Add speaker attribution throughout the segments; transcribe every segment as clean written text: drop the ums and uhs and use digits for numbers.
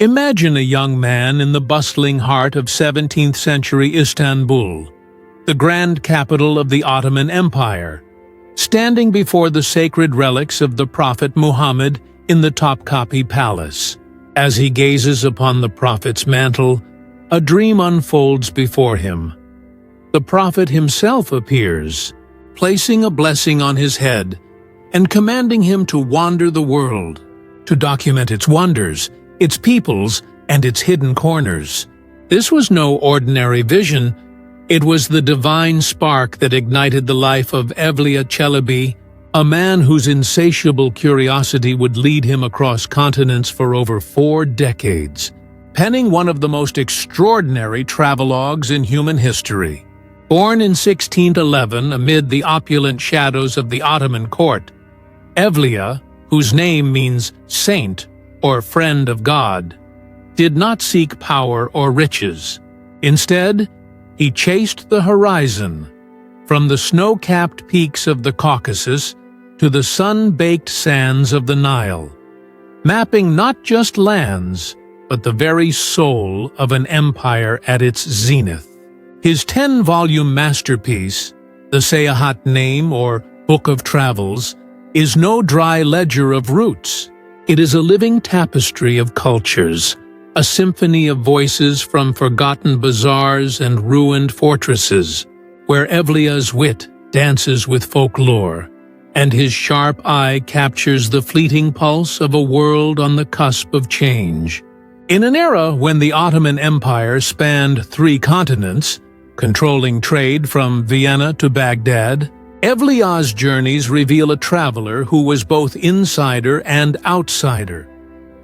Speaker 1: Imagine a young man in the bustling heart of 17th century Istanbul, the grand capital of the Ottoman Empire, standing before the sacred relics of the Prophet Muhammad in the Topkapi Palace. As he gazes upon the Prophet's mantle, a dream unfolds before him. The Prophet himself appears, placing a blessing on his head and commanding him to wander the world, to document its wonders, its peoples, and its hidden corners. This was no ordinary vision. It was the divine spark that ignited the life of Evliya Çelebi, a man whose insatiable curiosity would lead him across continents for over 4 decades, penning one of the most extraordinary travelogues in human history. Born in 1611 amid the opulent shadows of the Ottoman court, Evliya, whose name means saint or friend of God, did not seek power or riches. Instead, he chased the horizon, from the snow-capped peaks of the Caucasus to the sun-baked sands of the Nile, mapping not just lands, but the very soul of an empire at its zenith. His 10-volume masterpiece, the Seyahatnâme, or Book of Travels, is no dry ledger of roots. It is a living tapestry of cultures, a symphony of voices from forgotten bazaars and ruined fortresses, where Evliya's wit dances with folklore, and his sharp eye captures the fleeting pulse of a world on the cusp of change. In an era when the Ottoman Empire spanned 3 continents, controlling trade from Vienna to Baghdad, Evliya's journeys reveal a traveler who was both insider and outsider,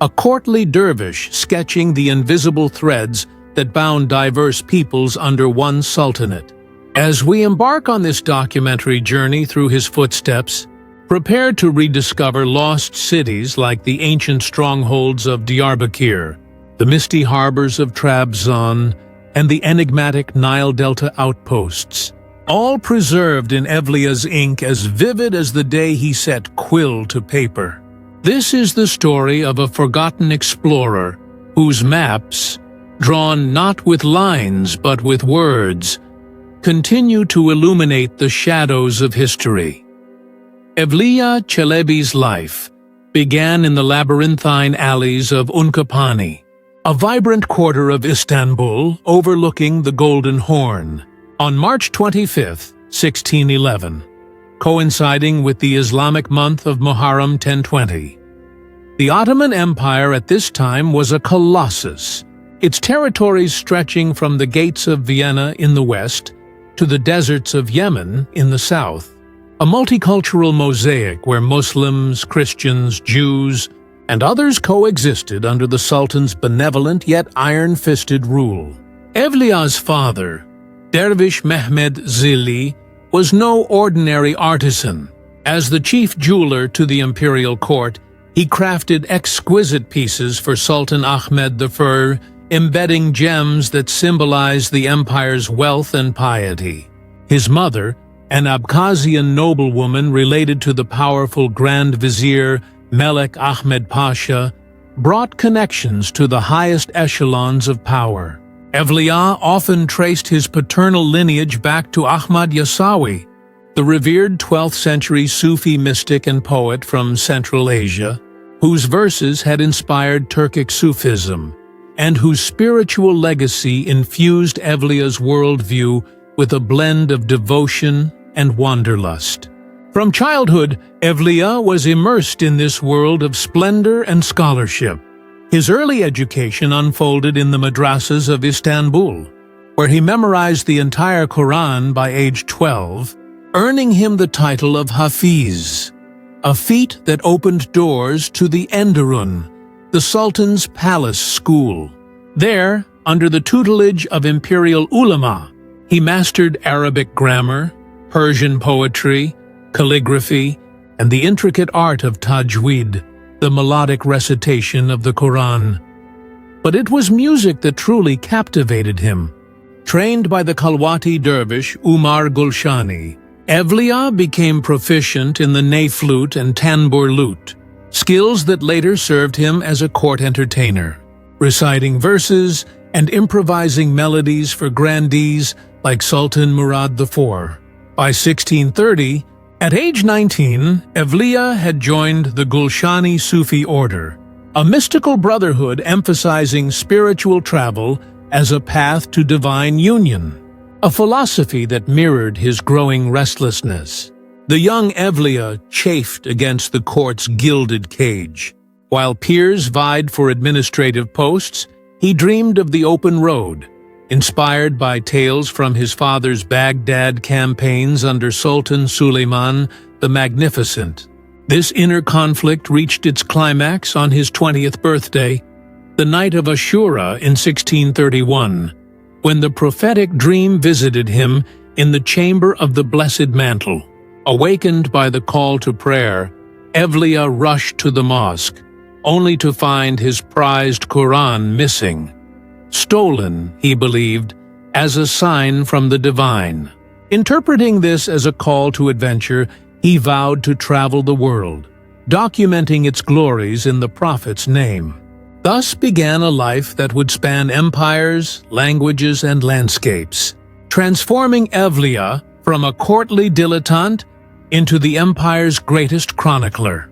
Speaker 1: a courtly dervish sketching the invisible threads that bound diverse peoples under one sultanate. As we embark on this documentary journey through his footsteps, prepare to rediscover lost cities like the ancient strongholds of Diyarbakir, the misty harbors of Trabzon, and the enigmatic Nile Delta outposts, all preserved in Evliya's ink as vivid as the day he set quill to paper. This is the story of a forgotten explorer whose maps, drawn not with lines but with words, continue to illuminate the shadows of history. Evliya Çelebi's life began in the labyrinthine alleys of Unkapanı, a vibrant quarter of Istanbul overlooking the Golden Horn. On March 25, 1611, coinciding with the Islamic month of Muharram 1020, the Ottoman Empire at this time was a colossus, its territories stretching from the gates of Vienna in the west to the deserts of Yemen in the south, a multicultural mosaic where Muslims, Christians, Jews, and others coexisted under the Sultan's benevolent yet iron-fisted rule. Evliya's father, Dervish Mehmed Zilli, was no ordinary artisan. As the chief jeweler to the imperial court, he crafted exquisite pieces for Sultan Ahmed I, embedding gems that symbolized the empire's wealth and piety. His mother, an Abkhazian noblewoman related to the powerful Grand Vizier Melek Ahmed Pasha, brought connections to the highest echelons of power. Evliya often traced his paternal lineage back to Ahmad Yasawi, the revered 12th century Sufi mystic and poet from Central Asia, whose verses had inspired Turkic Sufism, and whose spiritual legacy infused Evliya's worldview with a blend of devotion and wanderlust. From childhood, Evliya was immersed in this world of splendor and scholarship. His early education unfolded in the madrasas of Istanbul, where he memorized the entire Quran by age 12, earning him the title of Hafiz, a feat that opened doors to the Enderun, the Sultan's palace school. There, under the tutelage of imperial ulama, he mastered Arabic grammar, Persian poetry, calligraphy, and the intricate art of tajweed, the melodic recitation of the Quran. But it was music that truly captivated him. Trained by the Khalwati dervish Umar Gulshani, Evliya became proficient in the ney flute and tanbur lute, skills that later served him as a court entertainer. reciting verses and improvising melodies for grandees like Sultan Murad IV. By 1630, at age 19, Evliya had joined the Gulshani Sufi order, a mystical brotherhood emphasizing spiritual travel as a path to divine union, a philosophy that mirrored his growing restlessness. The young Evliya chafed against the court's gilded cage. While peers vied for administrative posts, he dreamed of the open road, inspired by tales from his father's Baghdad campaigns under Sultan Suleiman the Magnificent. This inner conflict reached its climax on his 20th birthday, the night of Ashura in 1631, when the prophetic dream visited him in the chamber of the Blessed Mantle. Awakened by the call to prayer, Evliya rushed to the mosque, only to find his prized Quran missing. Stolen, he believed, as a sign from the divine. Interpreting this as a call to adventure, he vowed to travel the world, documenting its glories in the Prophet's name. Thus began a life that would span empires, languages, and landscapes, transforming Evliya from a courtly dilettante into the empire's greatest chronicler.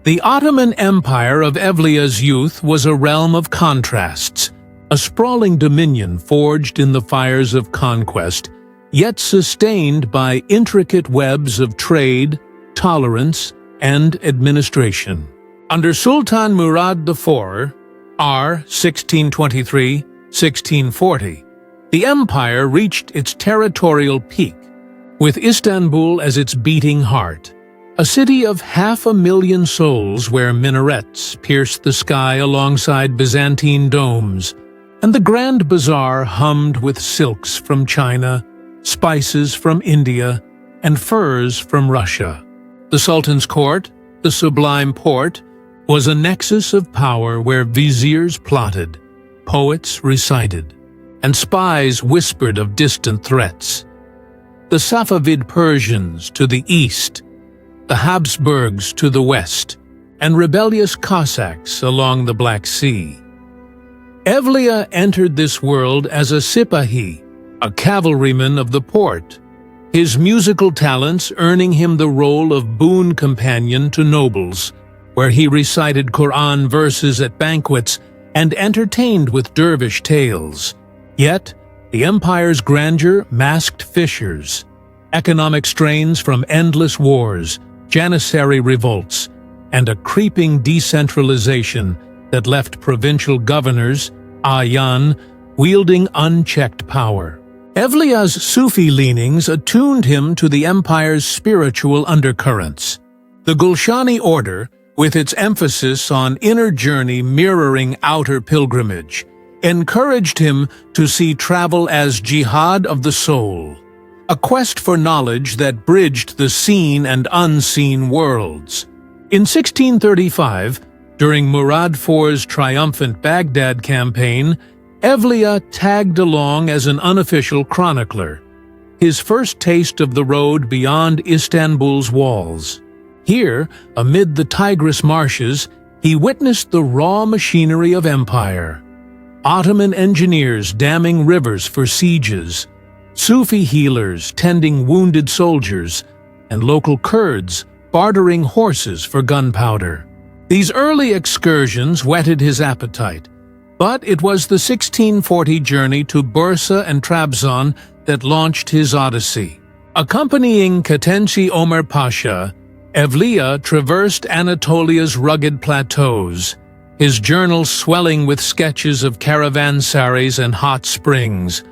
Speaker 1: The Ottoman Empire of Evliya's youth was a realm of contrasts, a sprawling dominion forged in the fires of conquest, yet sustained by intricate webs of trade, tolerance, and administration. Under Sultan Murad IV, R. 1623–1640, the empire reached its territorial peak, with Istanbul as its beating heart, a city of 500,000 souls where minarets pierced the sky alongside Byzantine domes, and the Grand Bazaar hummed with silks from China, spices from India, and furs from Russia. The Sultan's court, the Sublime Porte, was a nexus of power where viziers plotted, poets recited, and spies whispered of distant threats. The Safavid Persians to the east, the Habsburgs to the west, and rebellious Cossacks along the Black Sea. Evliya entered this world as a sipahi, a cavalryman of the Porte, his musical talents earning him the role of boon companion to nobles, where he recited Quran verses at banquets and entertained with dervish tales. Yet, the empire's grandeur masked fissures, economic strains from endless wars, Janissary revolts, and a creeping decentralization that left provincial governors, Ayan, wielding unchecked power. Evliya's Sufi leanings attuned him to the empire's spiritual undercurrents. The Gulshani order, with its emphasis on inner journey mirroring outer pilgrimage, encouraged him to see travel as jihad of the soul, a quest for knowledge that bridged the seen and unseen worlds. In 1635, during Murad IV's triumphant Baghdad campaign, Evliya tagged along as an unofficial chronicler, his first taste of the road beyond Istanbul's walls. Here, amid the Tigris marshes, he witnessed the raw machinery of empire. Ottoman engineers damming rivers for sieges, Sufi healers tending wounded soldiers, and local Kurds bartering horses for gunpowder. These early excursions whetted his appetite, but it was the 1640 journey to Bursa and Trabzon that launched his odyssey. Accompanying Katenci Ömer Pasha, Evliya traversed Anatolia's rugged plateaus, his journal swelling with sketches of caravansaries and hot springs,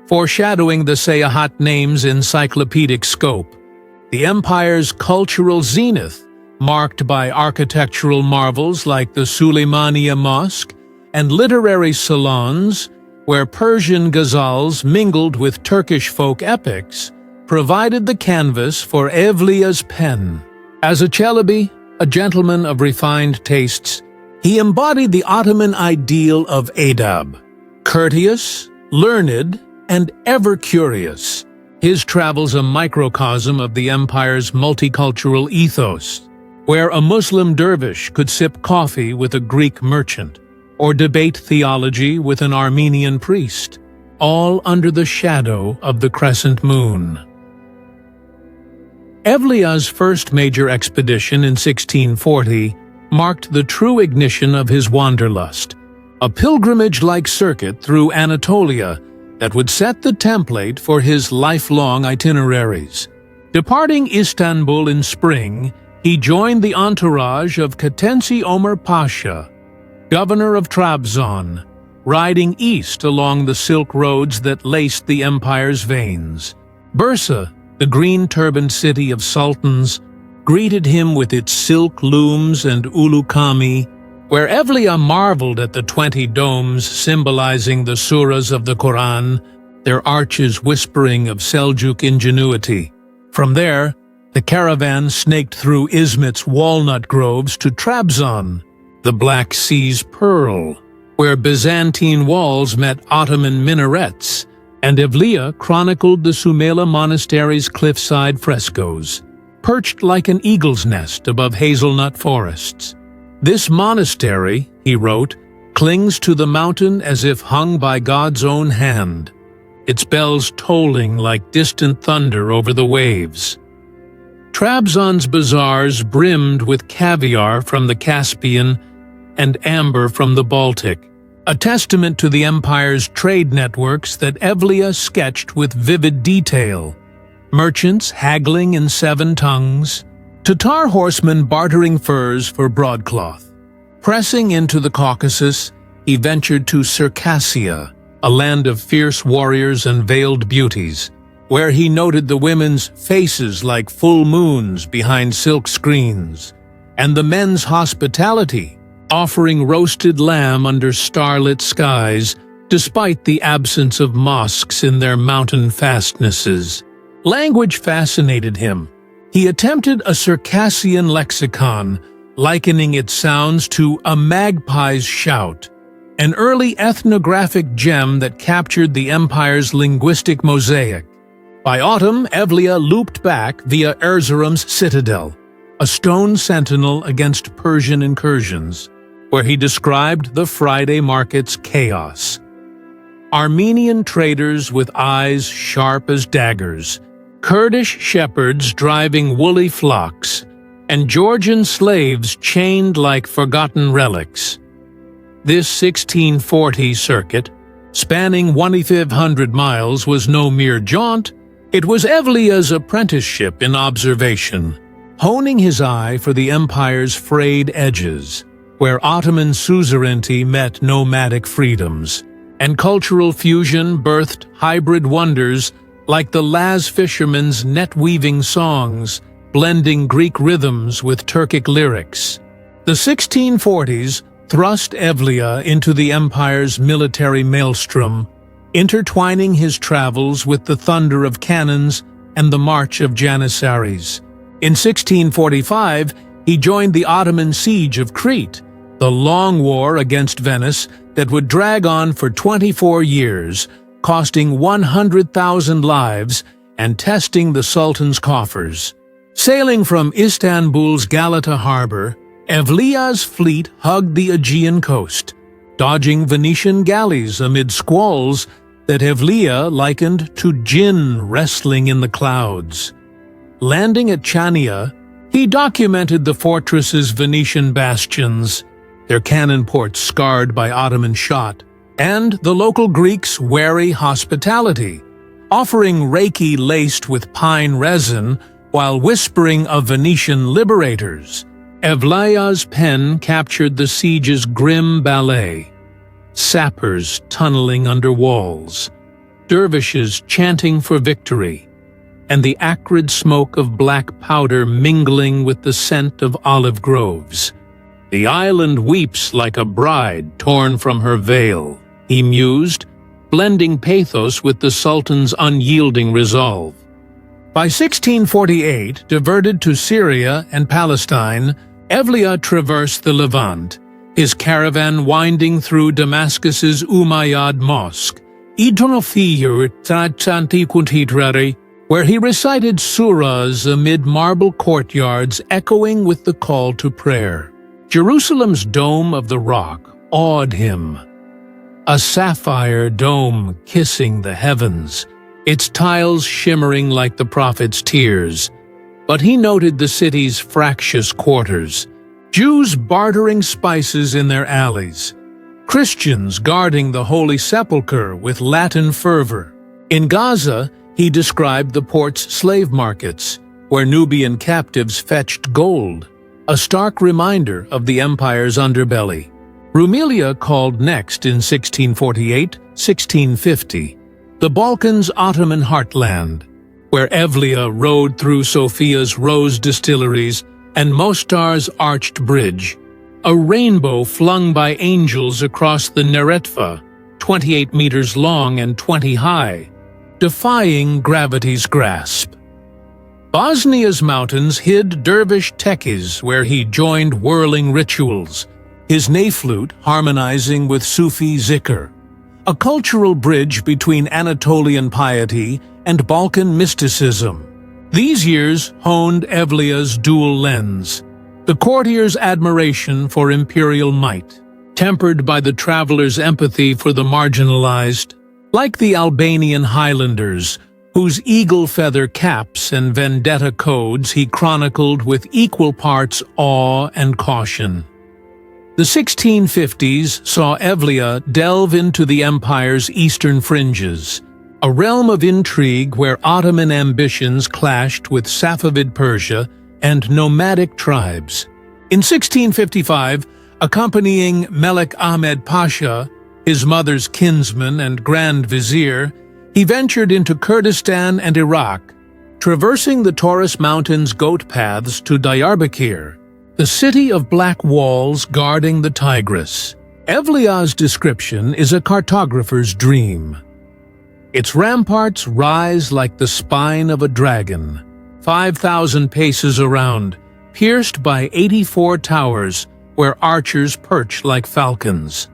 Speaker 1: foreshadowing the Seyahatnâme's encyclopedic scope. The empire's cultural zenith, marked by architectural marvels like the Süleymaniye Mosque and literary salons where Persian ghazals mingled with Turkish folk epics, provided the canvas for Evliya's pen. As a Çelebi, a gentleman of refined tastes, he embodied the Ottoman ideal of adab, courteous, learned, and ever curious. His travels a microcosm of the empire's multicultural ethos, where a Muslim dervish could sip coffee with a Greek merchant, or debate theology with an Armenian priest, all under the shadow of the crescent moon. Evliya's first major expedition in 1640 marked the true ignition of his wanderlust, a pilgrimage-like circuit through Anatolia that would set the template for his lifelong itineraries. Departing Istanbul in spring, he joined the entourage of Katensi Ömer Pasha, governor of Trabzon, riding east along the silk roads that laced the empire's veins. Bursa, the green-turbaned city of sultans, greeted him with its silk looms and ulukami, where Evliya marveled at the 20 domes symbolizing the surahs of the Quran, their arches whispering of Seljuk ingenuity. From there, the caravan snaked through Izmit's walnut groves to Trabzon, the Black Sea's pearl, where Byzantine walls met Ottoman minarets, and Evliya chronicled the Sümele Monastery's cliffside frescoes, perched like an eagle's nest above hazelnut forests. "This monastery," he wrote, "clings to the mountain as if hung by God's own hand, its bells tolling like distant thunder over the waves." Trabzon's bazaars brimmed with caviar from the Caspian and amber from the Baltic, a testament to the empire's trade networks that Evliya sketched with vivid detail. Merchants haggling in 7 tongues, Tatar horsemen bartering furs for broadcloth. Pressing into the Caucasus, he ventured to Circassia, a land of fierce warriors and veiled beauties, where he noted the women's faces like full moons behind silk screens, and the men's hospitality, offering roasted lamb under starlit skies, despite the absence of mosques in their mountain fastnesses. Language fascinated him. He attempted a Circassian lexicon, likening its sounds to a magpie's shout, an early ethnographic gem that captured the empire's linguistic mosaic. By autumn, Evliya looped back via Erzurum's citadel, a stone sentinel against Persian incursions, where he described the Friday market's chaos. Armenian traders with eyes sharp as daggers, Kurdish shepherds driving woolly flocks, and Georgian slaves chained like forgotten relics. This 1640 circuit, spanning 2,500 miles, was no mere jaunt. It was Evliya's apprenticeship in observation, honing his eye for the empire's frayed edges, where Ottoman suzerainty met nomadic freedoms, and cultural fusion birthed hybrid wonders like the Laz fishermen's net-weaving songs, blending Greek rhythms with Turkic lyrics. The 1640s thrust Evliya into the empire's military maelstrom, intertwining his travels with the thunder of cannons and the march of janissaries. In 1645, he joined the Ottoman siege of Crete, the long war against Venice that would drag on for 24 years, costing 100,000 lives and testing the Sultan's coffers. Sailing from Istanbul's Galata harbor, Evliya's fleet hugged the Aegean coast, dodging Venetian galleys amid squalls that Evliya likened to jinn wrestling in the clouds. Landing at Chania, he documented the fortress's Venetian bastions, their cannon ports scarred by Ottoman shot, and the local Greeks' wary hospitality, offering reiki laced with pine resin while whispering of Venetian liberators. Evliya's pen captured the siege's grim ballet, sappers tunneling under walls, dervishes chanting for victory, and the acrid smoke of black powder mingling with the scent of olive groves. "The island weeps like a bride torn from her veil," he mused, blending pathos with the Sultan's unyielding resolve. By 1648, diverted to Syria and Palestine, Evliya traversed the Levant, his caravan winding through Damascus's Umayyad Mosque, where he recited surahs amid marble courtyards echoing with the call to prayer. Jerusalem's Dome of the Rock, awed him. A sapphire dome kissing the heavens, its tiles shimmering like the prophet's tears. But he noted the city's fractious quarters, Jews bartering spices in their alleys, Christians guarding the Holy Sepulchre with Latin fervor. In Gaza, he described the port's slave markets, where Nubian captives fetched gold, a stark reminder of the empire's underbelly. Rumelia called next in 1648-1650, the Balkans' Ottoman heartland, where Evliya rode through Sofia's rose distilleries and Mostar's arched bridge, a rainbow flung by angels across the Neretva, 28 meters long and 20 high, defying gravity's grasp. Bosnia's mountains hid dervish tekkes where he joined whirling rituals, his ney flute harmonizing with Sufi zikr, a cultural bridge between Anatolian piety and Balkan mysticism. These years honed Evliya's dual lens, the courtier's admiration for imperial might, tempered by the traveler's empathy for the marginalized, like the Albanian Highlanders, whose eagle feather caps and vendetta codes he chronicled with equal parts awe and caution. The 1650s saw Evliya delve into the empire's eastern fringes, a realm of intrigue where Ottoman ambitions clashed with Safavid Persia and nomadic tribes. In 1655, accompanying Melik Ahmed Pasha, his mother's kinsman and grand vizier, he ventured into Kurdistan and Iraq, traversing the Taurus Mountains goat paths to Diyarbakir, the city of black walls guarding the Tigris. Evliya's description is a cartographer's dream. Its ramparts rise like the spine of a dragon, 5,000 paces around, pierced by 84 towers where archers perch like falcons.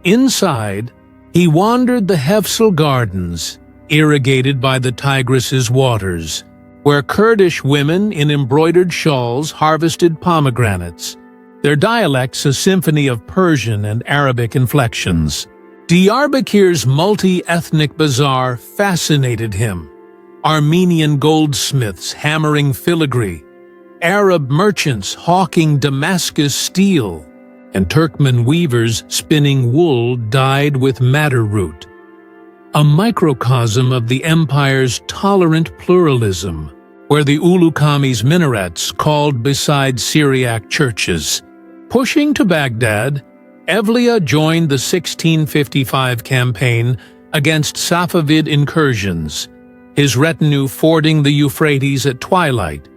Speaker 1: Inside, he wandered the Hefsel Gardens, irrigated by the Tigris's waters, where Kurdish women in embroidered shawls harvested pomegranates, their dialects a symphony of Persian and Arabic inflections. Diyarbakir's multi-ethnic bazaar fascinated him. Armenian goldsmiths hammering filigree, Arab merchants hawking Damascus steel, and Turkmen weavers spinning wool dyed with madder root. A microcosm of the empire's tolerant pluralism, where the Ulu Kami's minarets called beside Syriac churches. Pushing to Baghdad, Evliya joined the 1655 campaign against Safavid incursions, his retinue fording the Euphrates at twilight,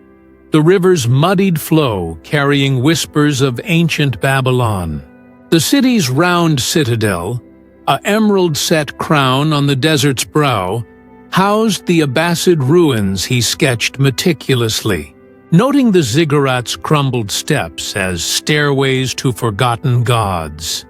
Speaker 1: the river's muddied flow carrying whispers of ancient Babylon. The city's round citadel, a emerald-set crown on the desert's brow, housed the Abbasid ruins he sketched meticulously, noting the ziggurat's crumbled steps as stairways to forgotten gods.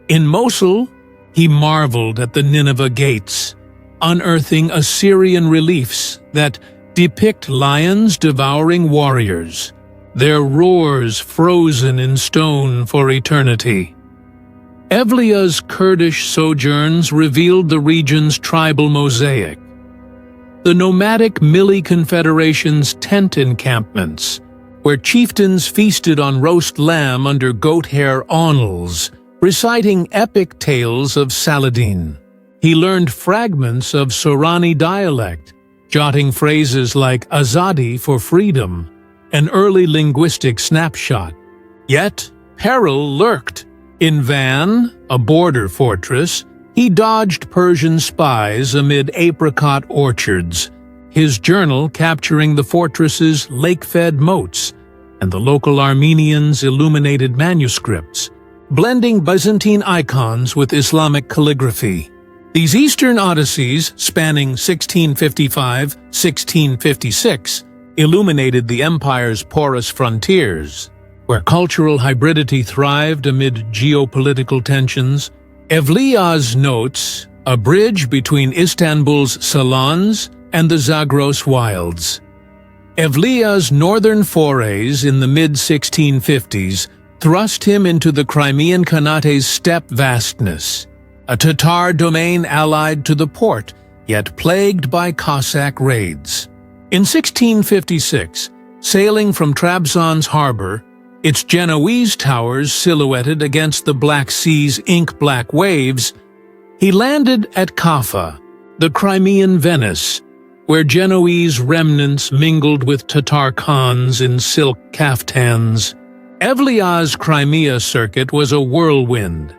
Speaker 1: In Mosul, he marveled at the Nineveh gates, unearthing Assyrian reliefs that depict lions devouring warriors, their roars frozen in stone for eternity. Evliya's Kurdish sojourns revealed the region's tribal mosaic. The nomadic Milli Confederation's tent encampments, where chieftains feasted on roast lamb under goat hair awnels, reciting epic tales of Saladin. He learned fragments of Sorani dialect, jotting phrases like Azadi for freedom, an early linguistic snapshot. Yet, peril lurked. In Van, a border fortress, he dodged Persian spies amid apricot orchards, his journal capturing the fortress's lake-fed moats and the local Armenians' illuminated manuscripts, blending Byzantine icons with Islamic calligraphy. These Eastern Odysseys, spanning 1655-1656, illuminated the empire's porous frontiers, where cultural hybridity thrived amid geopolitical tensions. Evliya's notes, a bridge between Istanbul's salons and the Zagros wilds. Evliya's northern forays in the mid-1650s thrust him into the Crimean Khanate's steppe vastness, a Tatar domain allied to the Porte, yet plagued by Cossack raids. In 1656, sailing from Trabzon's harbor, its Genoese towers silhouetted against the Black Sea's ink-black waves, he landed at Kaffa, the Crimean Venice, where Genoese remnants mingled with Tatar khans in silk kaftans. Evliya's Crimea circuit was a whirlwind.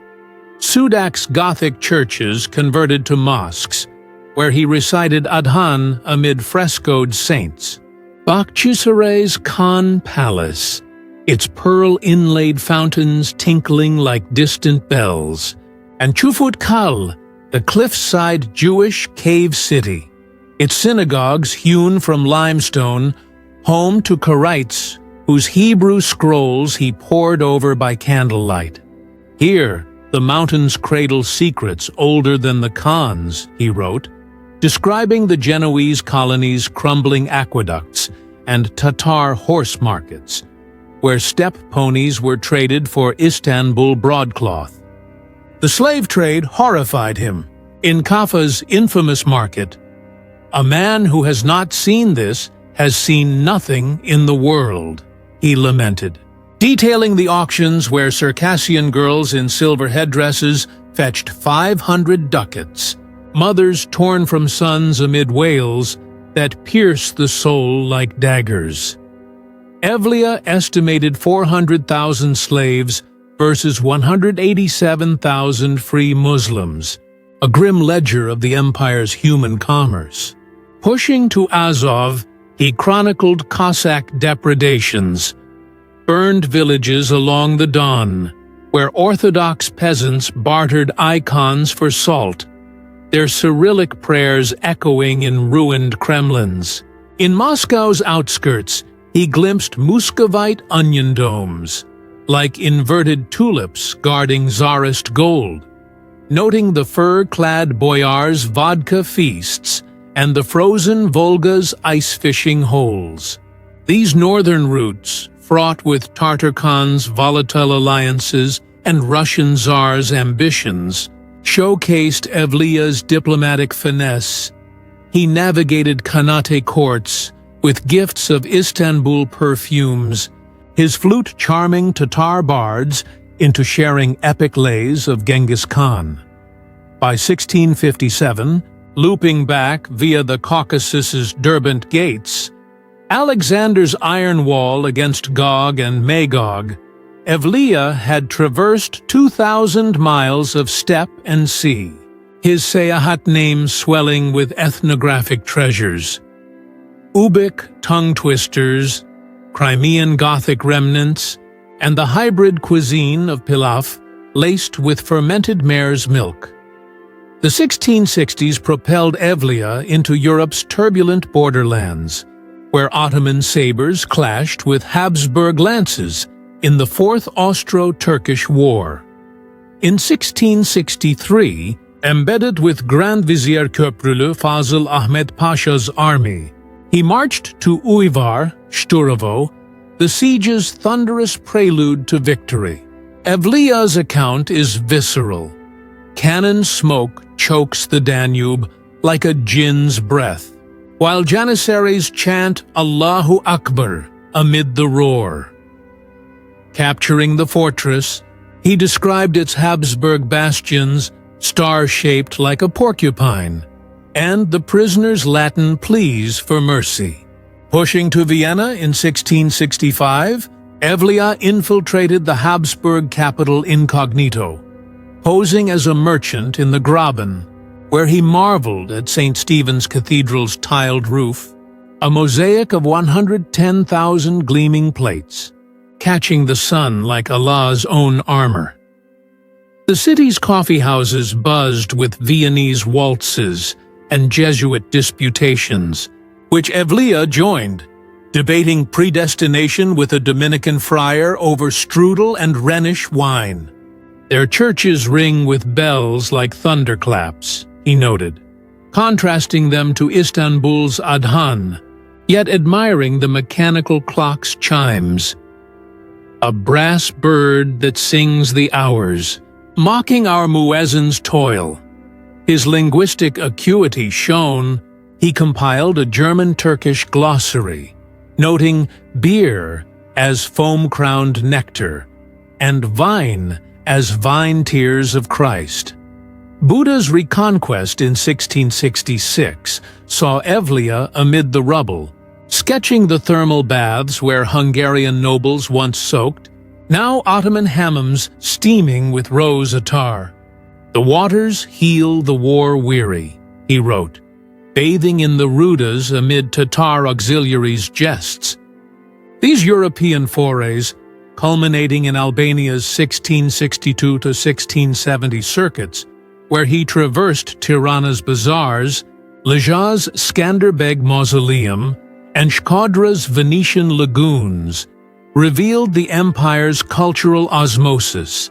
Speaker 1: Sudak's Gothic churches converted to mosques, where he recited Adhan amid frescoed saints. Bakhchisarei's Khan Palace, its pearl-inlaid fountains tinkling like distant bells, and Chufut Kal, the cliffside Jewish cave city, its synagogues hewn from limestone, home to Karaites, whose Hebrew scrolls he pored over by candlelight. Here, the mountains cradle secrets older than the Khans, he wrote, describing the Genoese colony's crumbling aqueducts and Tatar horse markets, where steppe ponies were traded for Istanbul broadcloth. The slave trade horrified him. In Kaffa's infamous market, "A man who has not seen this has seen nothing in the world," he lamented, detailing the auctions where Circassian girls in silver headdresses fetched 500 ducats, mothers torn from sons amid wails that pierce the soul like daggers. Evliya estimated 400,000 slaves versus 187,000 free Muslims, a grim ledger of the empire's human commerce. Pushing to Azov, he chronicled Cossack depredations, burned villages along the Don, where Orthodox peasants bartered icons for salt, their Cyrillic prayers echoing in ruined Kremlins. In Moscow's outskirts, he glimpsed Muscovite onion domes, like inverted tulips guarding Tsarist gold, noting the fur-clad boyars' vodka feasts and the frozen Volga's ice-fishing holes. These northern routes, fraught with Tartar Khans' volatile alliances and Russian Tsars' ambitions, showcased Evliya's diplomatic finesse. He navigated Khanate courts with gifts of Istanbul perfumes, his flute charming Tatar bards into sharing epic lays of Genghis Khan. By 1657, looping back via the Caucasus's Derbent gates, Alexander's iron wall against Gog and Magog, Evliya had traversed 2,000 miles of steppe and sea, his Seyahatnâme swelling with ethnographic treasures. Ubik tongue-twisters, Crimean Gothic remnants, and the hybrid cuisine of pilaf laced with fermented mare's milk. The 1660s propelled Evliya into Europe's turbulent borderlands, where Ottoman sabers clashed with Habsburg lances in the Fourth Austro-Turkish War. In 1663, embedded with Grand Vizier Köprülü Fazıl Ahmet Pasha's army, he marched to Uyvar, Sturovo, the siege's thunderous prelude to victory. Evliya's account is visceral. Cannon smoke chokes the Danube like a jinn's breath, while Janissaries chant Allahu Akbar amid the roar. Capturing the fortress, he described its Habsburg bastions, star-shaped like a porcupine, and the prisoners' Latin pleas for mercy. Pushing to Vienna in 1665, Evliya infiltrated the Habsburg capital incognito, posing as a merchant in the Graben, where he marveled at St. Stephen's Cathedral's tiled roof, a mosaic of 110,000 gleaming plates, catching the sun like Allah's own armor. The city's coffeehouses buzzed with Viennese waltzes and Jesuit disputations, which Evliya joined, debating predestination with a Dominican friar over strudel and Rhenish wine. Their churches ring with bells like thunderclaps, he noted, contrasting them to Istanbul's Adhan, yet admiring the mechanical clock's chimes. a brass bird that sings the hours, mocking our muezzin's toil. His linguistic acuity shone, he compiled a German-Turkish glossary, noting beer as foam-crowned nectar, and vine as vine tears of Christ. Buddha's reconquest in 1666 saw Evliya amid the rubble, sketching the thermal baths where Hungarian nobles once soaked, now Ottoman hammams steaming with rose attar. "The waters heal the war-weary," he wrote, bathing in the rudas amid Tatar auxiliaries' jests. These European forays, culminating in Albania's 1662 to 1670 circuits, where he traversed Tirana's bazaars, Lejah's Skanderbeg Mausoleum, and Shkodra's Venetian lagoons, revealed the empire's cultural osmosis.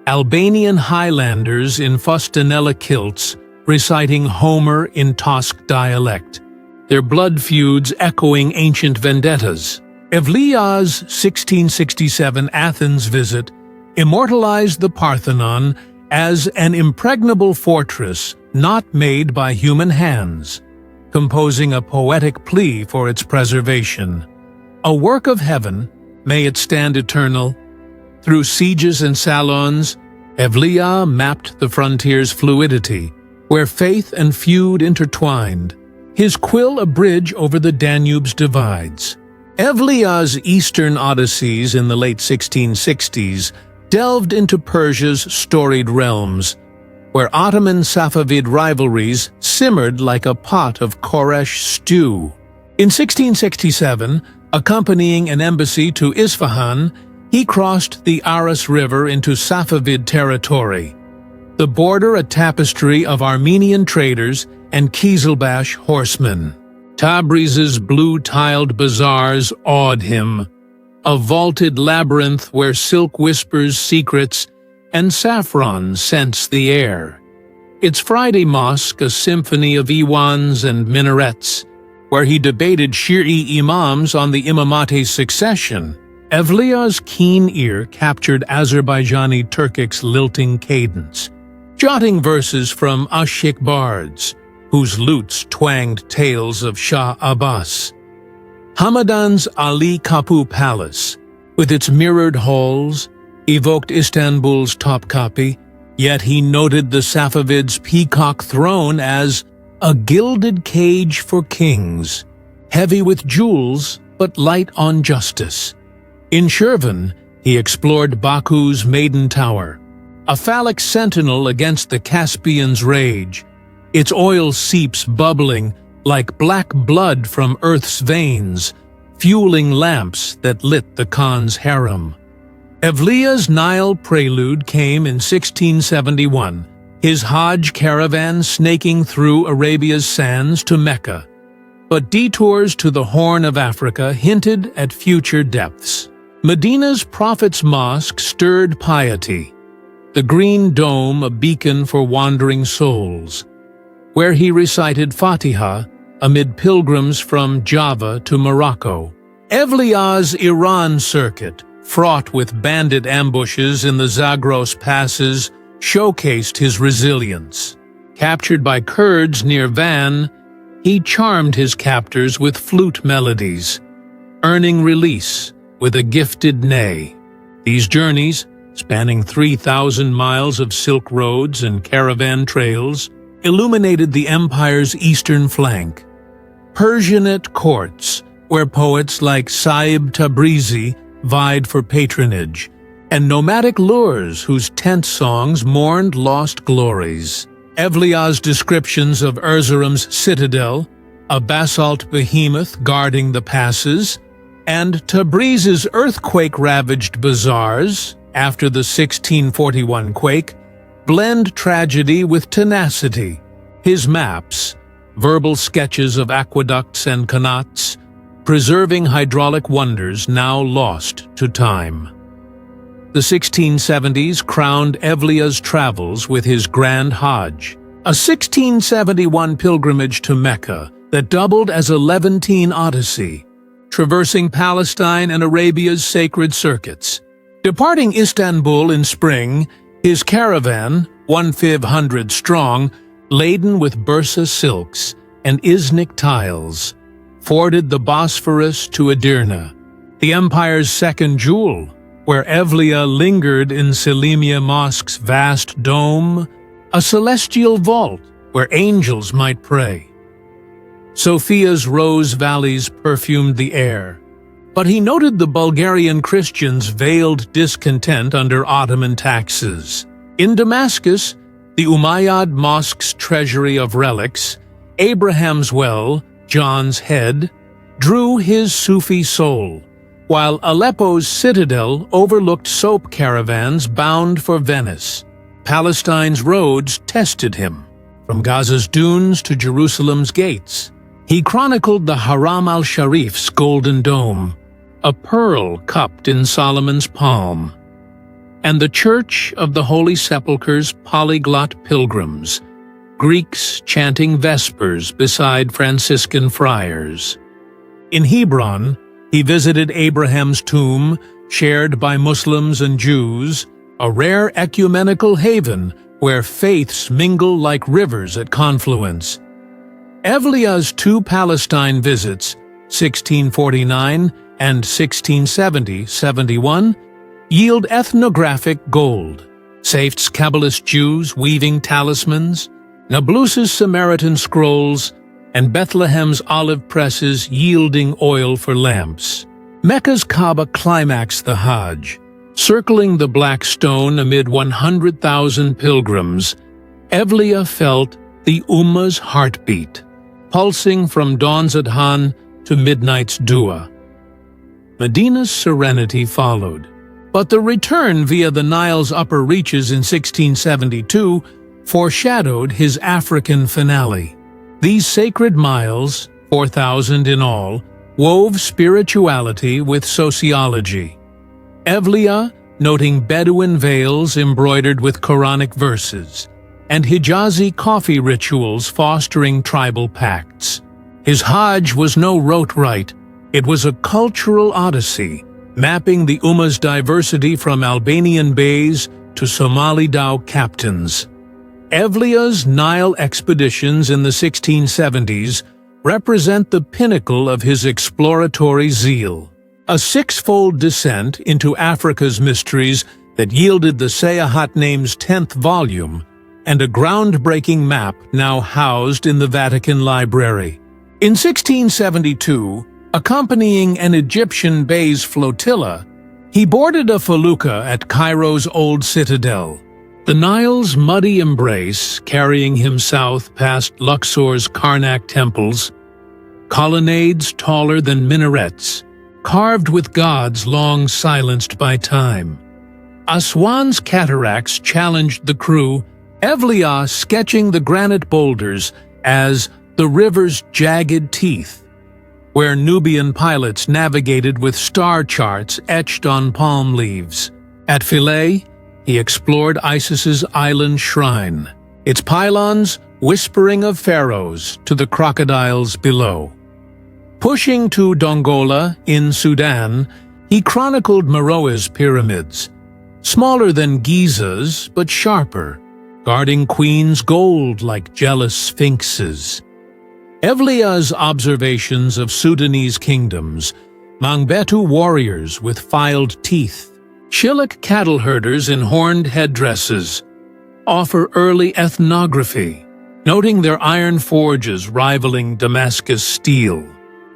Speaker 1: Albanian highlanders in fustanella kilts reciting Homer in Tosk dialect, their blood feuds echoing ancient vendettas. Evliya's 1667 Athens visit immortalized the Parthenon as an impregnable fortress not made by human hands, composing a poetic plea for its preservation. A work of heaven, may it stand eternal. Through sieges and salons, Evliya mapped the frontier's fluidity, where faith and feud intertwined, his quill a bridge over the Danube's divides. Evliya's Eastern Odysseys in the late 1660s delved into Persia's storied realms, where Ottoman-Safavid rivalries simmered like a pot of Koresh stew. In 1667, accompanying an embassy to Isfahan, he crossed the Aras River into Safavid territory, the border a tapestry of Armenian traders and Kizilbash horsemen. Tabriz's blue-tiled bazaars awed him, a vaulted labyrinth where silk whispers secrets and saffron scents the air. Its Friday mosque a symphony of iwans and minarets, where he debated Shi'i imams on the imamate succession. Evliya's keen ear captured Azerbaijani Turkic's lilting cadence, jotting verses from Ashik bards, whose lutes twanged tales of Shah Abbas. Hamadan's Ali Kapı Palace, with its mirrored halls, evoked Istanbul's Topkapi, yet he noted the Safavids' peacock throne as a gilded cage for kings, heavy with jewels but light on justice. In Shirvan, he explored Baku's Maiden Tower, a phallic sentinel against the Caspian's rage, its oil seeps bubbling like black blood from Earth's veins, fueling lamps that lit the Khan's harem. Evliya's Nile prelude came in 1671, his Hajj caravan snaking through Arabia's sands to Mecca. But detours to the Horn of Africa hinted at future depths. Medina's Prophet's Mosque stirred piety, the green dome a beacon for wandering souls, where he recited Fatiha amid pilgrims from Java to Morocco. Evliya's Iran circuit, fraught with bandit ambushes in the Zagros passes, showcased his resilience. Captured by Kurds near Van, he charmed his captors with flute melodies, earning release with a gifted neigh. These journeys, spanning 3,000 miles of silk roads and caravan trails, illuminated the empire's eastern flank. Persianate courts, where poets like Saib Tabrizi vied for patronage, and nomadic lures whose tent songs mourned lost glories. Evliya's descriptions of Erzurum's citadel, a basalt behemoth guarding the passes, and Tabriz's earthquake-ravaged bazaars after the 1641 quake, blend tragedy with tenacity. His maps, verbal sketches of aqueducts and qanats, preserving hydraulic wonders now lost to time. The 1670s crowned Evliya's travels with his Grand Hajj, a 1671 pilgrimage to Mecca that doubled as a Levantine odyssey, traversing Palestine and Arabia's sacred circuits. Departing Istanbul in spring, his caravan, 1,500 strong, laden with Bursa silks and Iznik tiles, forded the Bosphorus to Edirne, the empire's second jewel, where Evliya lingered in Selimiye Mosque's vast dome, a celestial vault where angels might pray. Sophia's rose valleys perfumed the air, but he noted the Bulgarian Christians' veiled discontent under Ottoman taxes. In Damascus, the Umayyad Mosque's treasury of relics, Abraham's well, John's head, drew his Sufi soul, while Aleppo's citadel overlooked soap caravans bound for Venice. Palestine's roads tested him, from Gaza's dunes to Jerusalem's gates. He chronicled the Haram al-Sharif's golden dome, a pearl cupped in Solomon's palm, and the Church of the Holy Sepulchre's polyglot pilgrims, Greeks chanting Vespers beside Franciscan friars. In Hebron, he visited Abraham's tomb, shared by Muslims and Jews, a rare ecumenical haven where faiths mingle like rivers at confluence. Evliya's two Palestine visits, 1649 and 1670-71, yield ethnographic gold. Safed's Kabbalist Jews weaving talismans, Nablus's Samaritan scrolls, and Bethlehem's olive presses yielding oil for lamps. Mecca's Kaaba climaxed the Hajj. Circling the Black Stone amid 100,000 pilgrims, Evliya felt the Ummah's heartbeat, pulsing from dawn's adhan to midnight's dua. Medina's serenity followed, but the return via the Nile's upper reaches in 1672 foreshadowed his African finale. These sacred miles, 4,000 in all, wove spirituality with sociology. Evliya, noting Bedouin veils embroidered with Quranic verses, and Hijazi coffee rituals fostering tribal pacts. His Hajj was no rote rite, it was a cultural odyssey, mapping the Ummah's diversity from Albanian beys to Somali dhow captains. Evliya's Nile expeditions in the 1670s represent the pinnacle of his exploratory zeal. A six-fold descent into Africa's mysteries that yielded the Seyahatnâme's 10th volume and a groundbreaking map now housed in the Vatican Library. In 1672, accompanying an Egyptian bey's flotilla, he boarded a felucca at Cairo's old citadel, the Nile's muddy embrace carrying him south past Luxor's Karnak temples, colonnades taller than minarets, carved with gods long silenced by time. Aswan's cataracts challenged the crew, Evliya sketching the granite boulders as the river's jagged teeth, where Nubian pilots navigated with star charts etched on palm leaves. At Philae, he explored Isis's island shrine, its pylons whispering of pharaohs to the crocodiles below. Pushing to Dongola in Sudan, he chronicled Meroe's pyramids, smaller than Giza's but sharper, guarding queen's gold like jealous sphinxes. Evliya's observations of Sudanese kingdoms, Mangbetu warriors with filed teeth, Shilluk cattle herders in horned headdresses, offer early ethnography, noting their iron forges rivaling Damascus steel.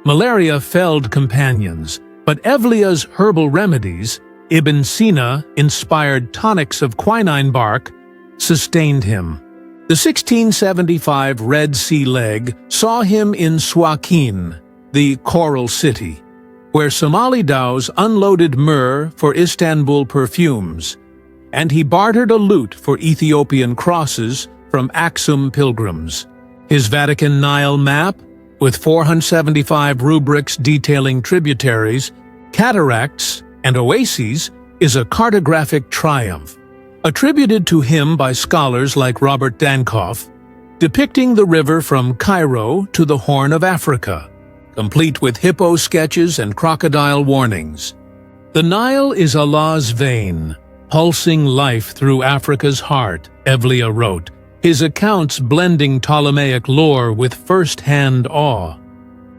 Speaker 1: Malaria felled companions, but Evliya's herbal remedies, Ibn Sina-inspired tonics of quinine bark, sustained him. The 1675 Red Sea leg saw him in Suakin, the Coral City, where Somali dhows unloaded myrrh for Istanbul perfumes, and he bartered a lute for Ethiopian crosses from Aksum pilgrims. His Vatican Nile map, with 475 rubrics detailing tributaries, cataracts, and oases, is a cartographic triumph, attributed to him by scholars like Robert Dankoff, depicting the river from Cairo to the Horn of Africa, complete with hippo sketches and crocodile warnings. The Nile is Allah's vein, pulsing life through Africa's heart, Evliya wrote, his accounts blending Ptolemaic lore with first-hand awe.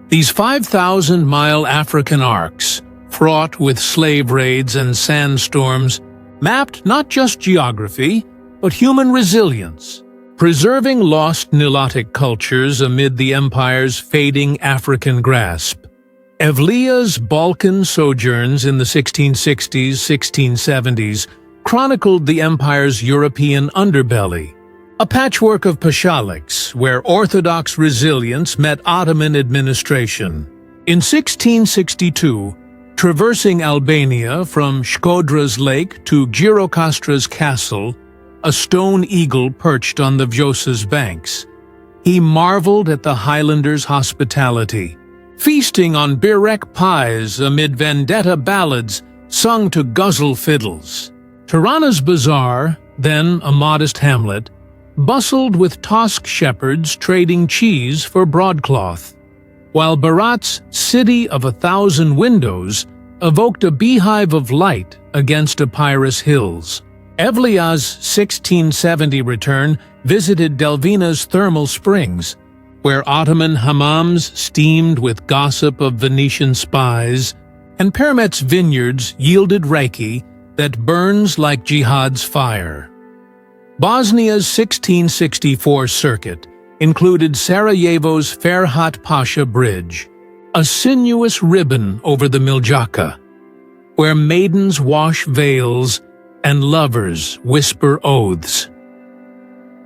Speaker 1: These 5,000-mile African arcs, fraught with slave raids and sandstorms, mapped not just geography, but human resilience, preserving lost Nilotic cultures amid the empire's fading African grasp. Evliya's Balkan sojourns in the 1660s, 1670s chronicled the empire's European underbelly, a patchwork of pashalics where Orthodox resilience met Ottoman administration. In 1662, traversing Albania from Shkodra's lake to Gjirokastra's castle, a stone eagle perched on the Vjosa's banks, he marveled at the Highlanders' hospitality, feasting on birek pies amid vendetta ballads sung to guzzle fiddles. Tirana's bazaar, then a modest hamlet, bustled with Tosk shepherds trading cheese for broadcloth, while Berat's city of 1,000 windows evoked a beehive of light against Epirus hills. Evliya's 1670 return visited Delvina's thermal springs, where Ottoman hammams steamed with gossip of Venetian spies, and Permet's vineyards yielded reiki that burns like jihad's fire. Bosnia's 1664 circuit included Sarajevo's Ferhat Pasha Bridge, a sinuous ribbon over the Miljacka, where maidens wash veils and lovers whisper oaths.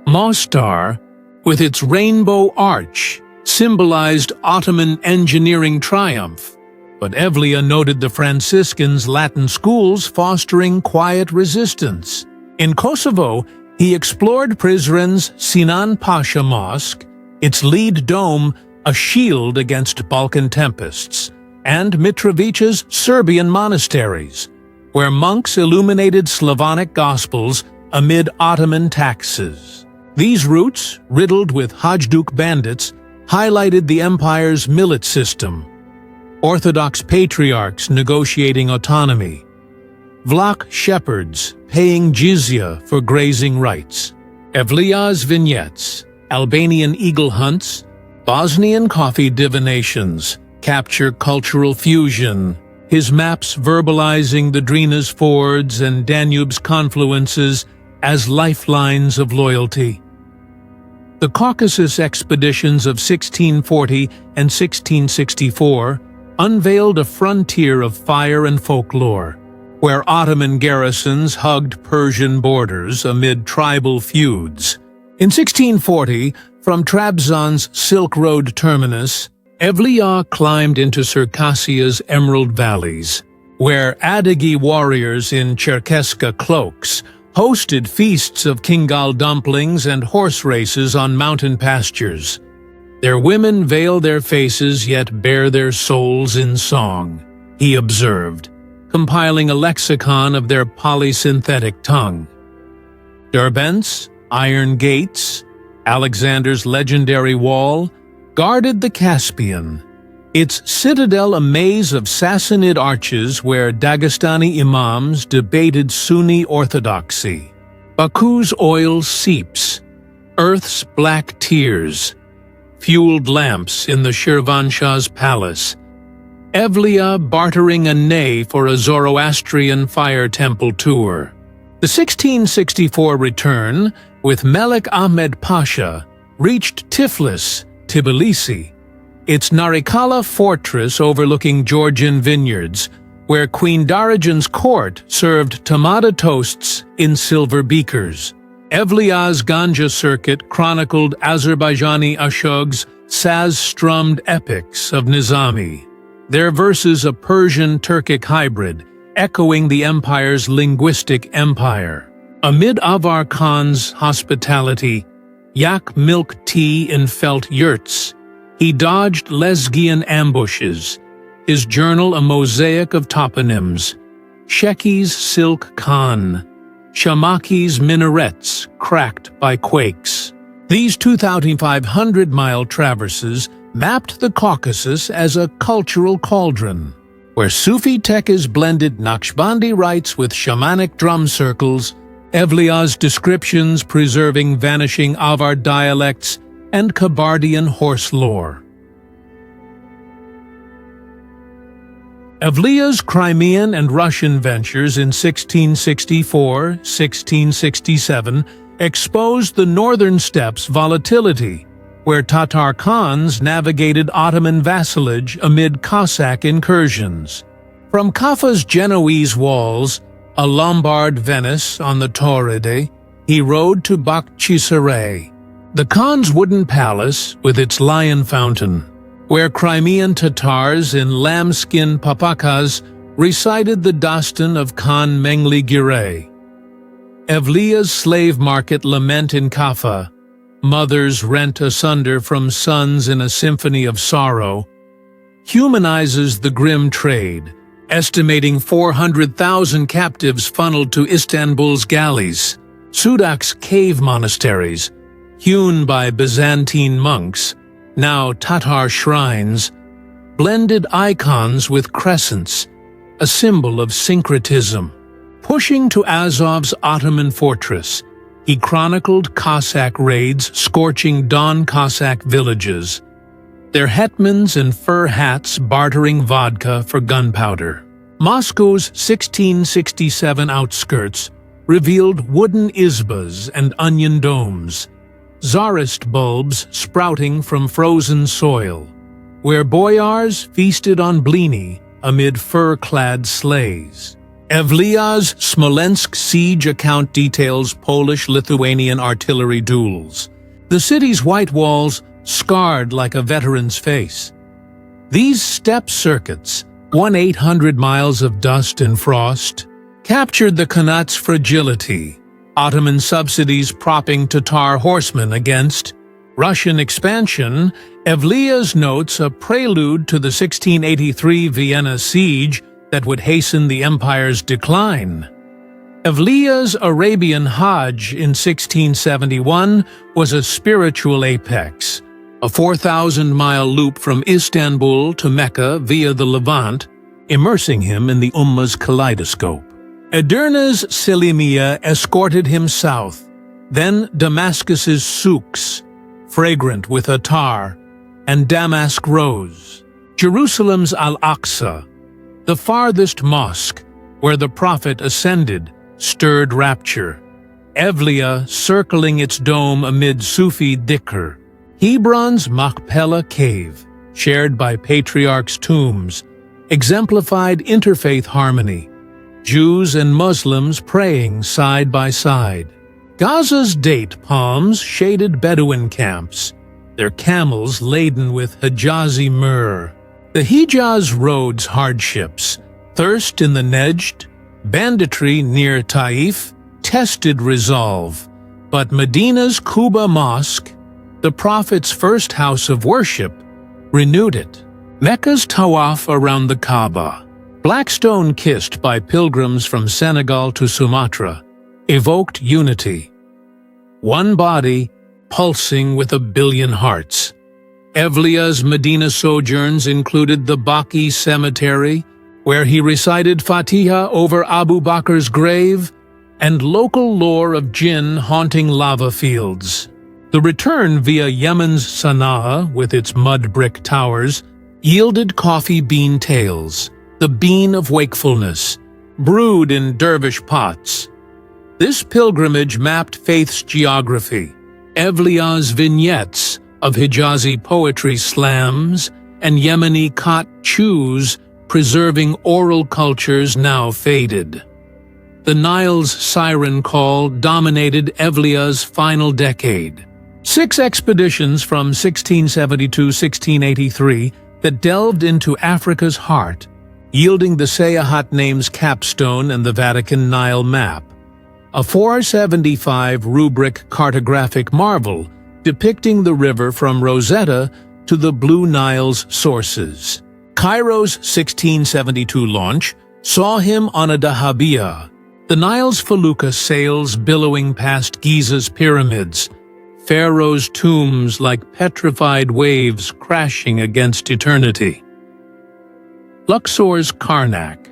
Speaker 1: Mostar, with its rainbow arch, symbolized Ottoman engineering triumph, but Evliya noted the Franciscans' Latin schools fostering quiet resistance. In Kosovo, he explored Prizren's Sinan Pasha Mosque, its lead dome a shield against Balkan tempests, and Mitrovica's Serbian monasteries, where monks illuminated Slavonic gospels amid Ottoman taxes. These routes, riddled with Hajduk bandits, highlighted the empire's millet system, Orthodox patriarchs negotiating autonomy, Vlach shepherds paying jizya for grazing rights, Evliya's vignettes, Albanian eagle hunts, Bosnian coffee divinations capture cultural fusion, his maps verbalizing the Drina's fords and Danube's confluences as lifelines of loyalty. The Caucasus expeditions of 1640 and 1664 unveiled a frontier of fire and folklore, where Ottoman garrisons hugged Persian borders amid tribal feuds. In 1640, from Trabzon's Silk Road terminus, Evliya climbed into Circassia's emerald valleys, where Adigi warriors in Cherkeska cloaks hosted feasts of Kingal dumplings and horse races on mountain pastures. Their women veil their faces yet bare their souls in song, he observed, compiling a lexicon of their polysynthetic tongue. Derbent's iron gates, Alexander's legendary wall, guarded the Caspian, its citadel a maze of Sassanid arches where Dagestani imams debated Sunni orthodoxy. Baku's oil seeps, Earth's black tears, fueled lamps in the Shirvanshah's palace, Evliya bartering a nay for a Zoroastrian fire temple tour. The 1664 return, with Melik Ahmed Pasha, reached Tiflis, Tbilisi, its Narikala fortress overlooking Georgian vineyards, where Queen Darajan's court served tamada toasts in silver beakers. Evliya's Ganja circuit chronicled Azerbaijani Ashog's saz-strummed epics of Nizami, their verses a Persian-Turkic hybrid, echoing the empire's linguistic empire. Amid Avar Khan's hospitality, yak milk tea in felt yurts, he dodged Lesgian ambushes, his journal a mosaic of toponyms, Sheki's silk Khan, Shamaki's minarets cracked by quakes. These 2,500-mile traverses mapped the Caucasus as a cultural cauldron, where Sufi tekas blended Naqshbandi rites with shamanic drum circles, Evliya's descriptions preserving vanishing Avar dialects and Kabardian horse lore. Evliya's Crimean and Russian ventures in 1664–1667 exposed the northern steppes' volatility, where Tatar Khans navigated Ottoman vassalage amid Cossack incursions. From Kaffa's Genoese walls, a Lombard Venice on the Tauride, he rode to Bakhchisaray, the Khan's wooden palace with its lion fountain, where Crimean Tatars in lambskin papakas recited the Dastan of Khan Mengli Giray. Evliya's slave market lament in Kaffa, mothers rent asunder from sons in a symphony of sorrow, humanizes the grim trade, estimating 400,000 captives funneled to Istanbul's galleys, Sudak's cave monasteries, hewn by Byzantine monks, now Tatar shrines, blended icons with crescents, a symbol of syncretism. Pushing to Azov's Ottoman fortress, he chronicled Cossack raids scorching Don Cossack villages, their hetmans in fur hats bartering vodka for gunpowder. Moscow's 1667 outskirts revealed wooden izbas and onion domes, czarist bulbs sprouting from frozen soil, where boyars feasted on blini amid fur-clad sleighs. Evliya's Smolensk siege account details Polish-Lithuanian artillery duels, the city's white walls scarred like a veteran's face. These steppe circuits, 1,800 miles of dust and frost, captured the Khanat's fragility, Ottoman subsidies propping Tatar horsemen against Russian expansion. Evliya's notes a prelude to the 1683 Vienna siege that would hasten the empire's decline. Evliya's Arabian Hajj in 1671 was a spiritual apex, a 4,000-mile loop from Istanbul to Mecca via the Levant, immersing him in the Ummah's kaleidoscope. Edirne's Selimiya escorted him south, then Damascus's souks, fragrant with attar, and damask rose, Jerusalem's Al-Aqsa, the farthest mosque, where the Prophet ascended, stirred rapture, Evliya circling its dome amid Sufi dhikr, Hebron's Machpelah cave, shared by patriarchs' tombs, exemplified interfaith harmony, Jews and Muslims praying side by side. Gaza's date palms shaded Bedouin camps, their camels laden with Hijazi myrrh. The Hijaz road's hardships, thirst in the Nejd, banditry near Taif, tested resolve. But Medina's Quba Mosque, the Prophet's first house of worship, renewed it. Mecca's tawaf around the Kaaba, black stone kissed by pilgrims from Senegal to Sumatra, evoked unity. One body pulsing with 1 billion hearts. Evliya's Medina sojourns included the Baqi Cemetery, where he recited Fatiha over Abu Bakr's grave, and local lore of jinn haunting lava fields. The return via Yemen's Sana'a, with its mud brick towers, yielded coffee bean tales, the bean of wakefulness, brewed in dervish pots. This pilgrimage mapped faith's geography. Evliya's vignettes of Hijazi poetry slams and Yemeni khat chews preserving oral cultures now faded. The Nile's siren call dominated Evliya's final decade. 6 expeditions from 1670–1683 that delved into Africa's heart, yielding the Seyahatnâme's capstone and the Vatican Nile map, a 475 rubric cartographic marvel depicting the river from Rosetta to the Blue Nile's sources. Cairo's 1672 launch saw him on a dahabiya, the Nile's felucca sails billowing past Giza's pyramids, pharaohs' tombs like petrified waves crashing against eternity. Luxor's Karnak,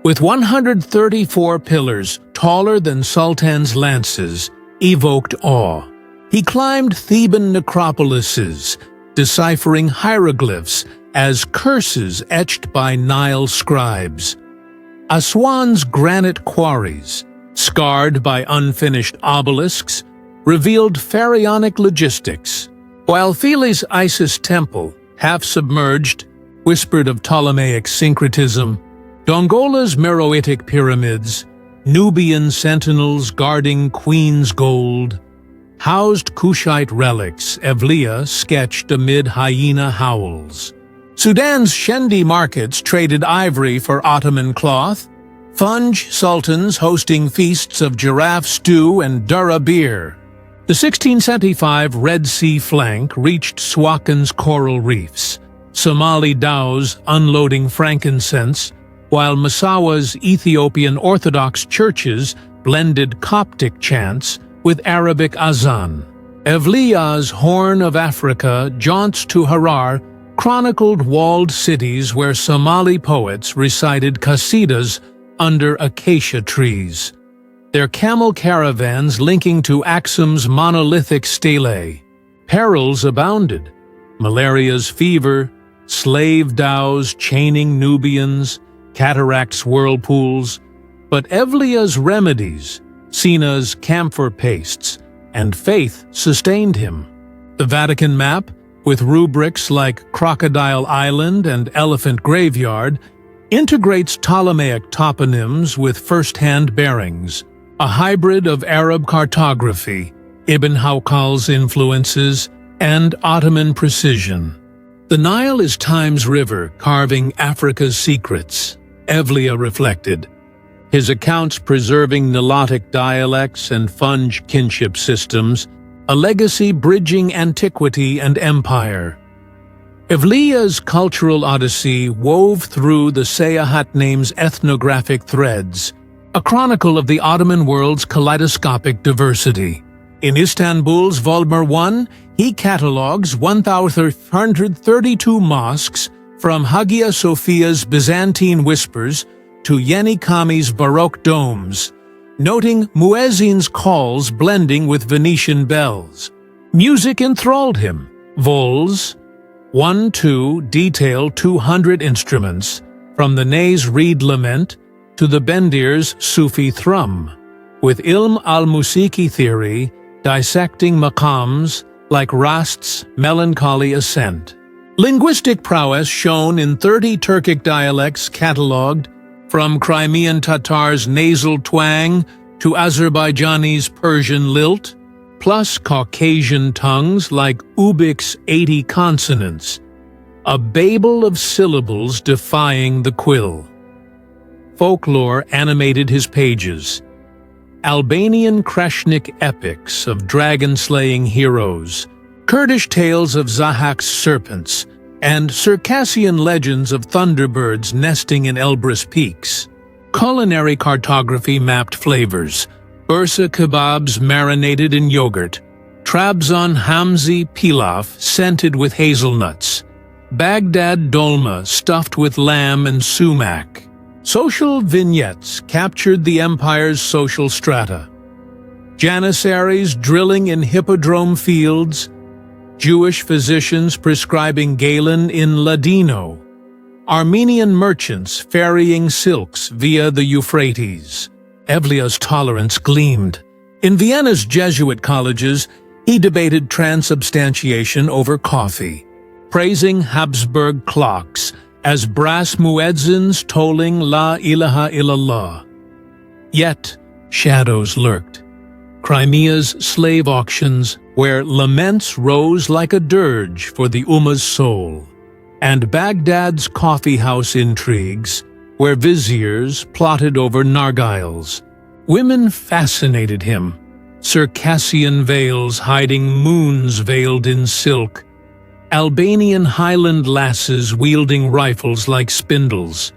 Speaker 1: with 134 pillars taller than sultans' lances, evoked awe. He climbed Theban necropolises, deciphering hieroglyphs as curses etched by Nile scribes. Aswan's granite quarries, scarred by unfinished obelisks, revealed pharaonic logistics, while Philae's Isis temple, half-submerged, whispered of Ptolemaic syncretism. Dongola's Meroitic pyramids, Nubian sentinels guarding Queen's gold, housed Kushite relics Evliya sketched amid hyena howls. Sudan's Shendi markets traded ivory for Ottoman cloth, Funj sultans hosting feasts of giraffe stew and Dura beer. The 1675 Red Sea flank reached Swakan's coral reefs, Somali dhows unloading frankincense, while Massawa's Ethiopian Orthodox churches blended Coptic chants with Arabic azan. Evliya's Horn of Africa jaunts to Harar chronicled walled cities where Somali poets recited qasidas under acacia trees, their camel caravans linking to Aksum's monolithic stelae. Perils abounded: malaria's fever, slave dhows chaining Nubians, cataracts whirlpools, but Evliya's remedies, Sina's camphor pastes, and faith sustained him. The Vatican map, with rubrics like Crocodile Island and Elephant Graveyard, integrates Ptolemaic toponyms with first-hand bearings, a hybrid of Arab cartography, Ibn Hawqal's influences, and Ottoman precision. The Nile is Time's river carving Africa's secrets, Evliya reflected, his accounts preserving Nilotic dialects and Funj kinship systems, a legacy bridging antiquity and empire. Evliya's cultural odyssey wove through the Seyahatnâme's ethnographic threads, a chronicle of the Ottoman world's kaleidoscopic diversity. In Istanbul's Volmer I, he catalogues 1,332 mosques from Hagia Sophia's Byzantine whispers to Yenikami's Baroque domes, noting muezzin's calls blending with Venetian bells. Music enthralled him. Vols, 1-2 detail 200 instruments, from the Ney's reed lament to the Bendir's Sufi thrum, with Ilm al-Musiki theory dissecting maqams like Rast's melancholy ascent. Linguistic prowess shown in 30 Turkic dialects catalogued, from Crimean Tatar's nasal twang to Azerbaijani's Persian lilt, plus Caucasian tongues like Ubyk's 80 consonants, a babel of syllables defying the quill. Folklore animated his pages. Albanian Kreshnik epics of dragon-slaying heroes, Kurdish tales of Zahak's serpents, and Circassian legends of thunderbirds nesting in Elbrus peaks. Culinary cartography mapped flavors: Bursa kebabs marinated in yogurt, Trabzon hamzi pilaf scented with hazelnuts, Baghdad dolma stuffed with lamb and sumac. Social vignettes captured the empire's social strata. Janissaries drilling in hippodrome fields, Jewish physicians prescribing Galen in Ladino, Armenian merchants ferrying silks via the Euphrates. Evliya's tolerance gleamed. In Vienna's Jesuit colleges, he debated transubstantiation over coffee, praising Habsburg clocks as brass muezzins tolling La ilaha illallah. Yet, shadows lurked. Crimea's slave auctions, where laments rose like a dirge for the Ummah's soul, and Baghdad's coffeehouse intrigues, where viziers plotted over narghiles. Women fascinated him, Circassian veils hiding moons veiled in silk, Albanian highland lasses wielding rifles like spindles,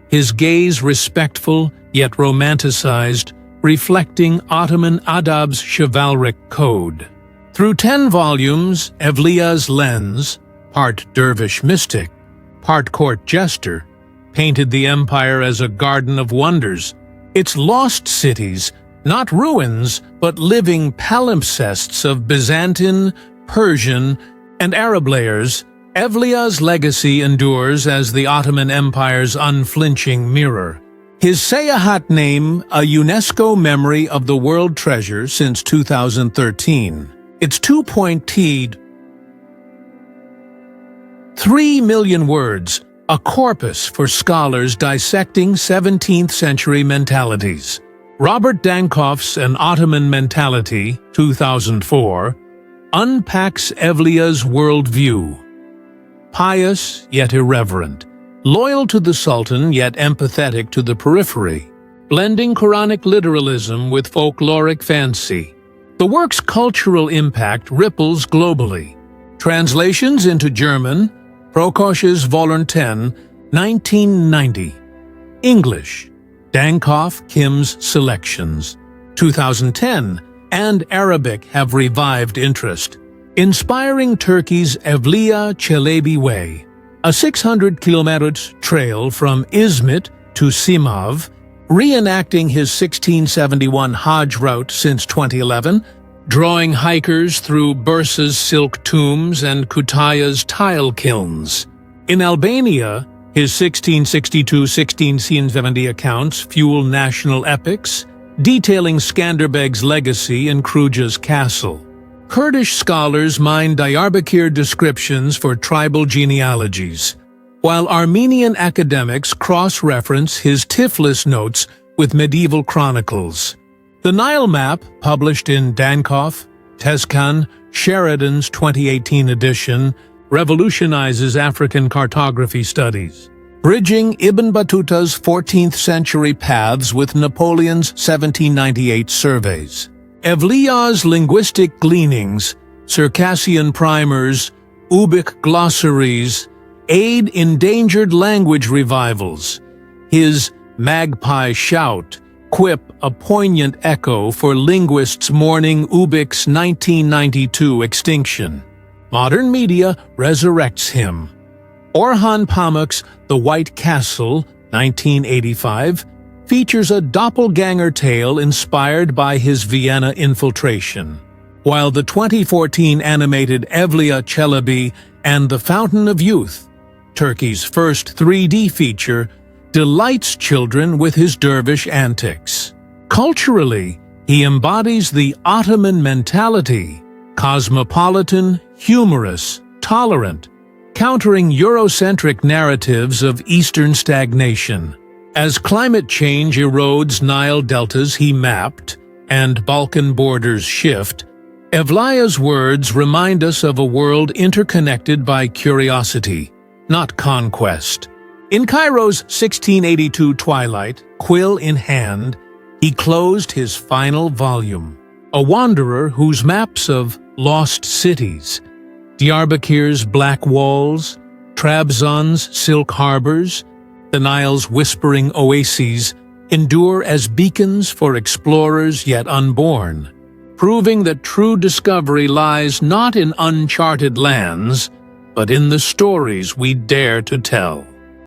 Speaker 1: his gaze respectful yet romanticized, reflecting Ottoman adab's chivalric code. Through 10 volumes, Evliya's lens, part dervish mystic, part court jester, painted the empire as a garden of wonders, its lost cities, not ruins, but living palimpsests of Byzantine, Persian, and Arab layers. Evliya's legacy endures as the Ottoman Empire's unflinching mirror. His Seyahatnâme, a UNESCO Memory of the World Treasure since 2013. Its 3 million words, a corpus for scholars dissecting 17th century mentalities. Robert Dankoff's An Ottoman Mentality, 2004, unpacks Evliya's worldview. Pious yet irreverent, loyal to the Sultan yet empathetic to the periphery, blending Quranic literalism with folkloric fancy. The work's cultural impact ripples globally. Translations into German, Prokos's Volume 10, 1990. English, Dankoff Kim's Selections, 2010, and Arabic have revived interest. Inspiring Turkey's Evliya Çelebi Way, a 600-kilometer trail from Izmit to Simav, reenacting his 1671 Hajj route since 2011, drawing hikers through Bursa's silk tombs and Kütahya''s tile kilns. In Albania, his 1662-1670 accounts fuel national epics, detailing Skanderbeg's legacy in Kruja's castle. Kurdish scholars mine Diyarbakir descriptions for tribal genealogies, while Armenian academics cross-reference his Tiflis notes with medieval chronicles. The Nile map, published in Dankoff, Tezcan, Sheridan's 2018 edition, revolutionizes African cartography studies, bridging Ibn Battuta's 14th century paths with Napoleon's 1798 surveys. Evliya's linguistic gleanings, Circassian primers, Ubik glossaries, aid endangered language revivals. His magpie shout, quip a poignant echo for linguists mourning Ubik's 1992 extinction. Modern media resurrects him. Orhan Pamuk's The White Castle, 1985, features a doppelganger tale inspired by his Vienna infiltration, while the 2014 animated Evliya Çelebi and The Fountain of Youth, Turkey's first 3D feature, delights children with his dervish antics. Culturally, he embodies the Ottoman mentality, cosmopolitan, humorous, tolerant, countering Eurocentric narratives of Eastern stagnation. As climate change erodes Nile deltas he mapped and Balkan borders shift, Evliya's words remind us of a world interconnected by curiosity, not conquest. In Cairo's 1682 twilight, quill in hand, he closed his final volume, a wanderer whose maps of lost cities, Diyarbakir's black walls, Trabzon's silk harbors, the Nile's whispering oases, endure as beacons for explorers yet unborn, proving that true discovery lies not in uncharted lands, but in the stories we dare to tell.